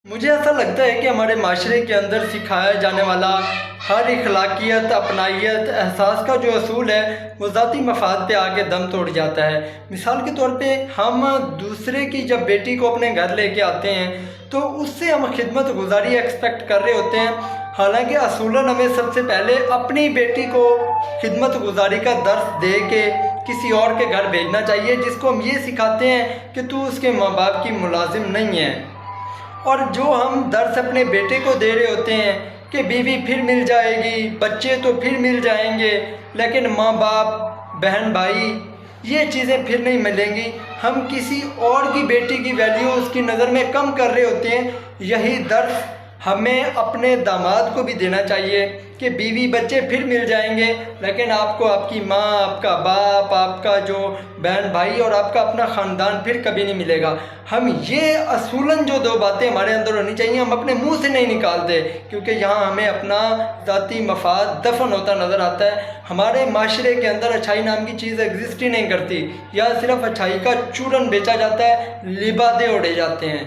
مجھے ایسا لگتا ہے کہ ہمارے معاشرے کے اندر سکھایا جانے والا ہر اخلاقیت، اپنائیت، احساس کا جو اصول ہے وہ ذاتی مفاد پہ آ کے دم توڑ جاتا ہے۔ مثال کے طور پہ ہم دوسرے کی جب بیٹی کو اپنے گھر لے کے آتے ہیں تو اس سے ہم خدمت گزاری ایکسپیکٹ کر رہے ہوتے ہیں، حالانکہ اصولاً ہمیں سب سے پہلے اپنی بیٹی کو خدمت گزاری کا درس دے کے کسی اور کے گھر بھیجنا چاہیے، جس کو ہم یہ سکھاتے ہیں کہ تو اس کے ماں باپ کی ملازم نہیں ہے۔ اور جو ہم درس اپنے بیٹے کو دے رہے ہوتے ہیں کہ بیوی پھر مل جائے گی، بچے تو پھر مل جائیں گے، لیکن ماں باپ، بہن بھائی، یہ چیزیں پھر نہیں ملیں گی، ہم کسی اور کی بیٹی کی ویلیو اس کی نظر میں کم کر رہے ہوتے ہیں۔ یہی درس ہمیں اپنے داماد کو بھی دینا چاہیے کہ بیوی بچے پھر مل جائیں گے، لیکن آپ کو آپ کی ماں، آپ کا باپ، آپ کا جو بہن بھائی اور آپ کا اپنا خاندان پھر کبھی نہیں ملے گا۔ ہم یہ اصولاً جو دو باتیں ہمارے اندر ہونی چاہیے، ہم اپنے منہ سے نہیں نکالتے، کیونکہ یہاں ہمیں اپنا ذاتی مفاد دفن ہوتا نظر آتا ہے۔ ہمارے معاشرے کے اندر اچھائی نام کی چیز ایگزسٹ ہی نہیں کرتی، یا صرف اچھائی کا چورن بیچا جاتا ہے، لبادے اڑے جاتے ہیں۔